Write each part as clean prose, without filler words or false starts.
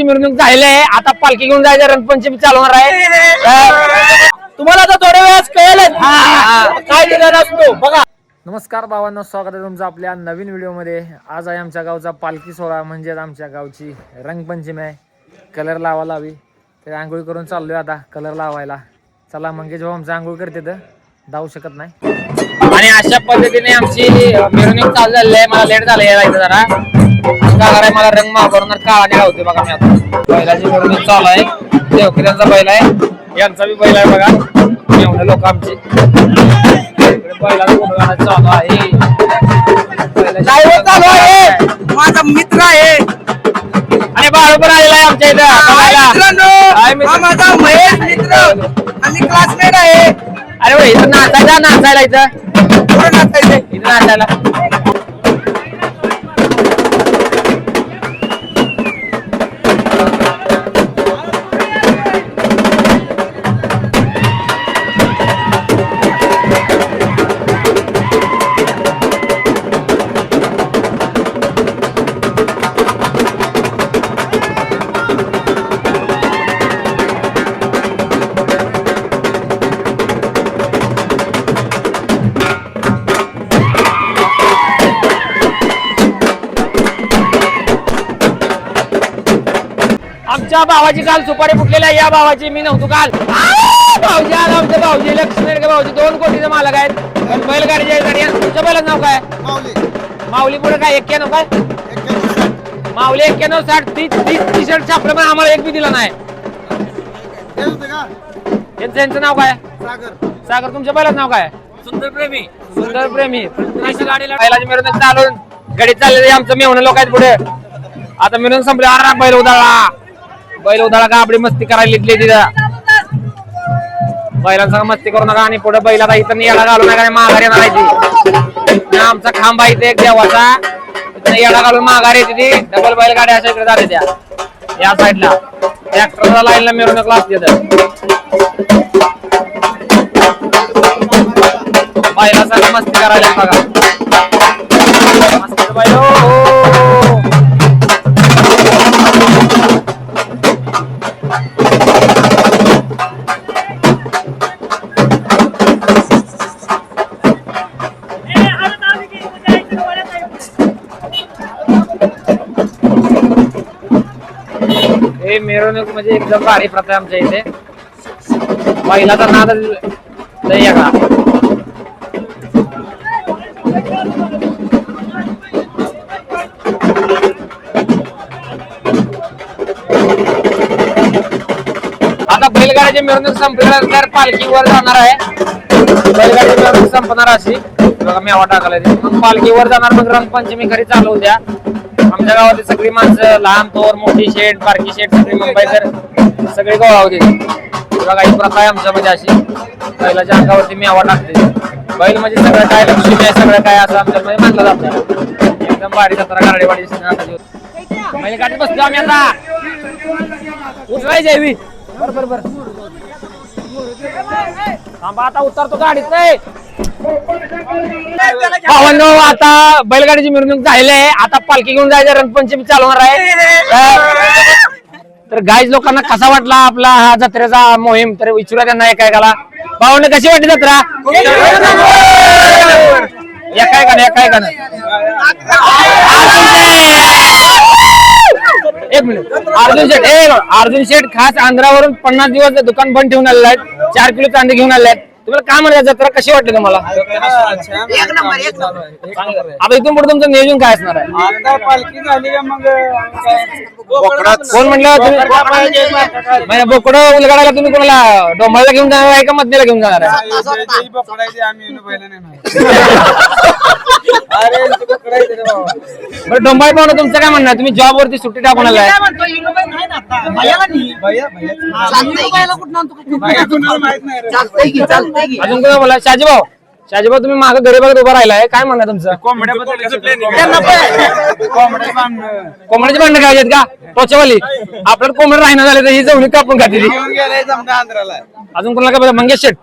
मिरवणूक झालेली आता पालखी घेऊन जायचं रंगपंचमी चालू होणार आहे। तुम्हाला आता थोड्या वेळात कळेल काय दिलेला असतो बघा। नमस्कार भावांनो, स्वागत आहे तुमचं आपल्या नवीन व्हिडिओमध्ये। आज आहे आमच्या गावचा पालखी सोहळा म्हणजे आमच्या गावची रंगपंचमी आहे। कलर लावायला हवी तर आंघोळ करून चाललोय आता कलर लावायला। चला मंगेश भाऊ आमचं आंघोळ करते तर जाऊ शकत नाही आणि अशा पद्धतीने आमची मिरवणूक चालू झालेली आहे। मला लेट झालं यायला जरा काय मला रंग मागवणार काळा होते बघा। मी आता बैलाची मिरवणूक चालू आहे। देवकऱ्यांचा बैल आहे, यांचा बी बैल आहे बघा। एवढे लोक आमची बैलाला गुणगाणं चालू आहे। चालू आहे माझा मित्र आहे आणि बाळूपर आलेला आहे आमच्या इथं। माझा महेश मित्र आणि क्लासमेट आहे। अरे भाई इथं नाचायला इथं नाचायला आमच्या भावाची काल सुपारी फुटलेली आहे। या भावाची मी नव्हतो काल। भाऊजी आला आमचे भाऊजी लक्ष्मी भाऊजी 2 कोटीचे मालक आहेत। बैलगाडीच्या गाडी तुमच्या बैलाचं नाव काय? माऊली पुढे काय 91 काय? माऊली 91 60 30 टी शर्ट छापलं पण आम्हाला एक बी दिला नाही। यांचं नाव काय? सागर तुमच्या बैलाचं नाव काय? सुंदर प्रेमी बैलाची मिरवणूक चालून गाडी चाललेली आमचं मेहून लोक आहेत पुढे। आता मिळून संपल्या बैल उदाळा का आपली मस्ती करायला लिहिली तिथं। बैलांसंग मस्ती करू नका आणि पुढे बैलाला इथं येडा घालू नका माघार येणार आहे। आमचा खांबा इथे एक देवाचा इथं येडा घालून माघार येते ती। डबल बैलगाड्या अशा इकडे जाते त्या या साईडला ट्रॅक्टरच्या लाईनला मिरवणूक लागते बैलांसंग मस्ती करायला बघा। मस्ती बैल हे मिरवणूक म्हणजे एकदम भारी प्रथा आमच्या इथे। बैलाचा नाद लय वेगळा। आता बैलगाडीची मिरवणूक संपल्यानंतर पालखी वर जाणार आहे। बैलगाडीची मिरवणूक संपणार अशी बघा मेवा टाकायला मग पालखी वर जाणार। मग रंगपंचमी घरी चालू उद्या। आमच्या गावातली सगळी माणसं लहान थोर मोठी शेठ बारकी शेठ सगळी मुंबईकर सगळी गोळा होते बघा। ही प्रथा आहे आमच्या मध्ये अशी बैलाच्या अंगावरती मेवा टाकते। बैल म्हणजे सगळं काय लक्ष्मी आहे सगळं काय असं आमच्या मध्ये मानलं जातं। एकदम भारी जत्रा गाडीवाडी बैलगाडी बसलो आम्ही आता उचलायची बर थांबा आता उतरतो गाडीत नाही। भावांनो आता बैलगाडीची मिरवणूक झालेली आहे आता पालखी घेऊन जायचं रंगपंचमी चालू होणार आहे। तर गाईज लोकांना कसा वाटला आपला हा जत्रेचा मोहीम तर विचारूया त्यांना एकाएकाला। भावांनो कशी वाटली जत्रा? एकाएकानं एक मिनिट अर्जुन शेठ खास आंध्रावरून 50 दिवस दुकान बंद ठेवून आलेले आहेत। 4 किलो कांदे घेऊन आले आहेत। तुम्हाला काय म्हणतात जत्रा कशी वाटली तुम्हाला? आता इथून पुढे तुमचं नियोजन काय असणार आहे? आता पालखी झाली का मग कोण म्हणलं तुम्ही बोकडं उलगडायला तुम्ही कोणाला डोंबाळला घेऊन जाणार आहे का मधनेला घेऊन जाणार आहे? बरं डोंबाळ पाहून तुमचं काय म्हणणं? तुम्ही जॉब वरती सुट्टी टाकून आलाय अजून कोण बोला? शाजी भाऊ शाजीबा तुम्ही मागे घरी बघत उभा राहिलाय, काय म्हणणं तुमचं? कोंबड्याची भांडणं काय आहेत का टोचेवाली? आपल्याला कोंबड्या राहणं झाले तर ही जवळ कापून खाते ती. अजून कोणाला काय? मंगेश शेठ,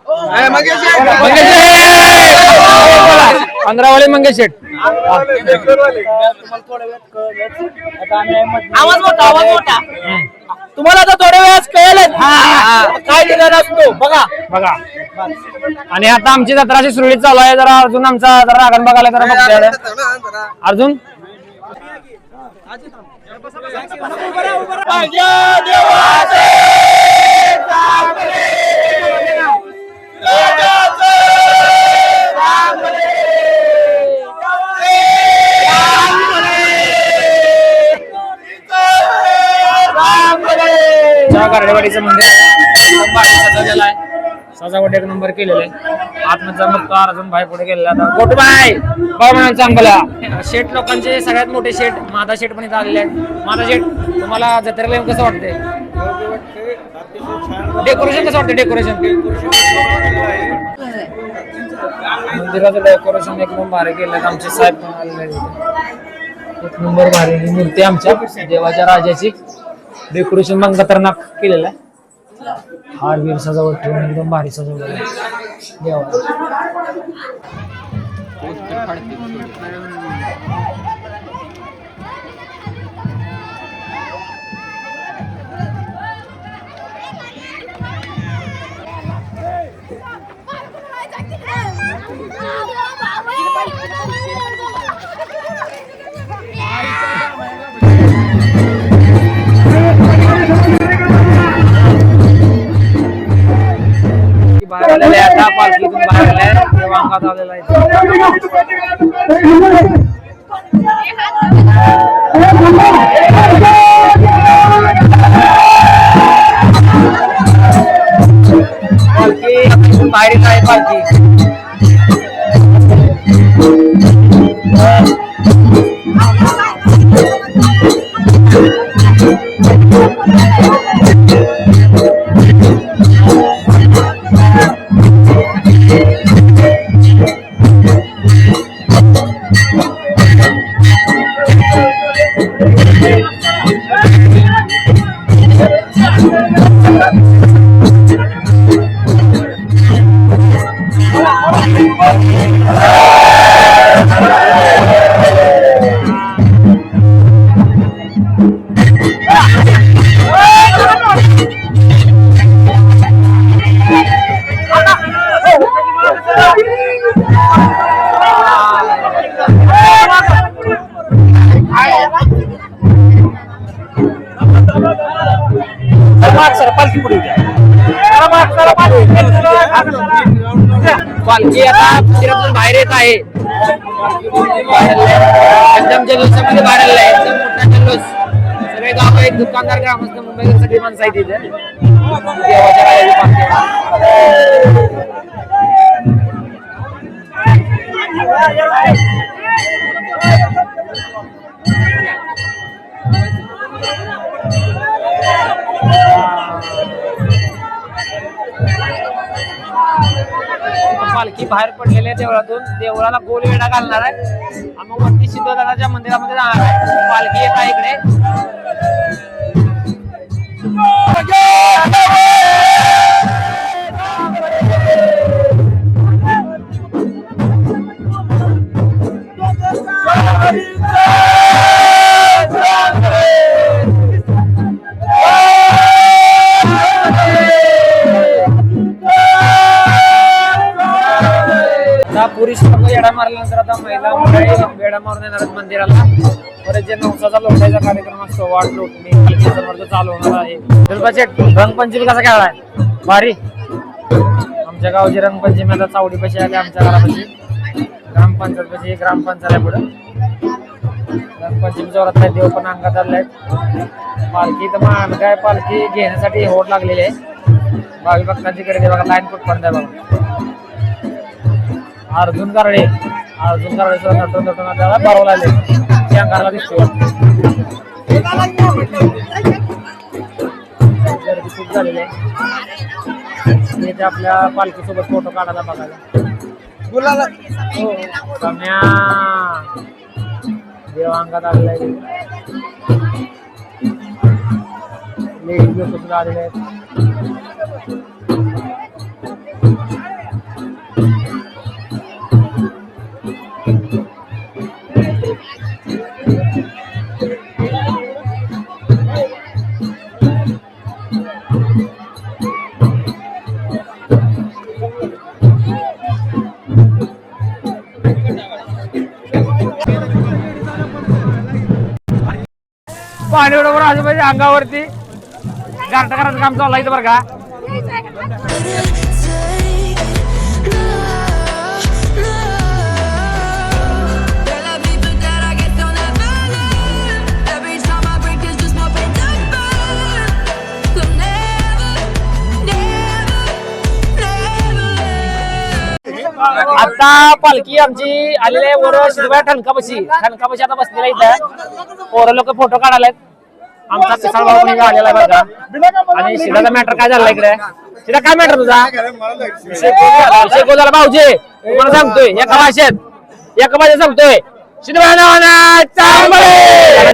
पंधरावाले मंगेश शेठ. आवाज मोठा तुम्हाला आता थोड्या वेळात कळेल काय निदान असतो बघा. बघा आणि आता आमची जत्रा अशी सुरळीत चालू आहे. जरा अर्जुन आमचा जरा रागण बघायला जरा बघतोय. अर्जुन गारडेवाडीचं मंदिर सजवलेलं आहे. सजावट एक नंबर केलेलं आहे. आतमध्ये बघतो अर्जुन भाई पुढे गेलेला आता गोटूबाई भाऊ म्हणाल चांगला. शेठ लोकांचे सगळ्यात मोठे शेठ माधा शेठ पण इथं आलेले आहेत. माधा शेठ, तुम्हाला जत्रेला येऊन कसं वाटतंय? डेकोरेशन कसं वाटतं? डेकोरेशन मंदिराचं डेकोरेशन एक नंबर भारी केलं. आमचे साहेब पण आलेले आहेत. एक नंबर भारी मूर्ती आमच्या देवाच्या राजाची. डेकोरेशन पण खतरनाक केलेलं आहे. हार वीर सजावट ठेवून एकदम भारी सजवलेलं आहे देवाला. बाहेर आलेले आहे. आता पालखीतून बाहेर आले आहे. देव अंगात आलेला आहे. पालखी बाहेर येत आहे. पालखी पालखी आता मंदिरातून बाहेर येत आहे. पंचम जल्लोषामध्ये बाहेर आलेला आहे. एकदम मोठा जल्लोष. सगळे गाव आहेत, दुकानदार, ग्रामस्थ, मुंबईकर सगळी माणसं आहेत इथे. देवाच्या राजाची पालखी. पालखी बाहेर पडलेल्या देवळातून देवळाला गोल वेढा घालणार आहे आणि मग वरती सिद्धोदाच्या मंदिरामध्ये जाणार आहे. पालखी येत आहे इकडे. पुरुष वेढा मारल्यानंतर आता महिला वेढा मारून येणार आहेत मंदिराला. परत जे नवसाचा लोटायचा कार्यक्रम असतो, वाट लोटणी पालखी चालू होणार आहे. रंगपंचमी कसा खेळलाय? भारी. आमच्या गावची रंगपंचमी आता चावडी पशी आली. आमच्या घरापाशी ग्रामपंचायत पशी ग्रामपंचायत आहे. पुढे रंगपंचमी जोरात आहे. देव पण अंगात आले आहेत. पालखी तर मान काय पालखी घेण्यासाठी होड लागलेली आहे. भावी भक्तांची कडे बघा लाईन कुठ पडताय बघा. अर्जुन गारडे नटून त्याला भरवला आले त्या अंगाला दिसतो. गर्दी खूप झालेली आहे. आपल्या पालखीसोबत फोटो काढायला बघायला. सम्या देवांगात आलेला आहे. लेडीज लोक सुद्धा आलेले आहेत. पाणी बरोबर आजूबाजू अंगावरती गारठ करायचं काम चालू आहे बरं का. आता पालखी आमची आलेली आहे वर शिरवाय ठणकापाशी आता बसलेला इथं. पोरं लोक फोटो काढायला आमचा पिसाळ भाऊ पण आलेला आहे बघा. आणि शिराचा मॅटर काय झाला इकडे. शिरा काय मॅटर तुझा विषय झाला भाऊजी. तुम्हाला सांगतोय एका भाषेत सांगतोय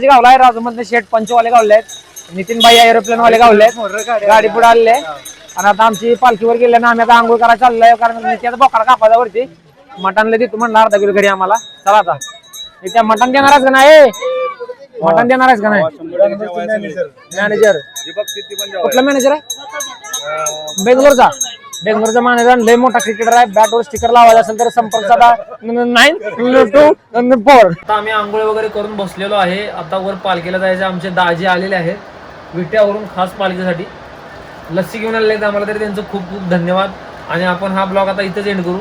गावला राजूमधले शेठ पंचवाले गावले आहेत. नितीन भाई एरोप्लेन वाले गावले आहेत. गाडी पुढे आले आणि आता आमची पालखीवर गेल्यानं आम्ही आता आंघोळ करायला चाललोय. कारण नित्याचा बोकडा कापायचा वरती मटणला देतो म्हणलं अर्धा किलो घरी आम्हाला. चला आता त्या मटण देणारच का नाही. मटण देणारच का नाही. मॅनेजर कुठला मॅनेजर आहे. बेंगलोरचा मॅनेजर लय मोठा क्रिकेटर आहे. बॅटवर स्टिकर लावायला असेल तर संपर्क साधा 924. आता आम्ही आंघोळ वगैरे करून बसलेलो आहे. आता वर पालखीला जायचं. आमचे दाजी आलेले आहेत विट्यावरून खास पालखीसाठी. लस्सी घेऊन आलेले आहेत आम्हाला. तरी त्यांचं खूप खूप धन्यवाद. आणि आपण हा ब्लॉग आता इथंच एंड करू.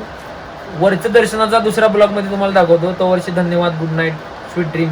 वरच्या दर्शनाचा दुसऱ्या ब्लॉग मध्ये तुम्हाला दाखवतो. तो वर्षी धन्यवाद. Good night. Sweet dream.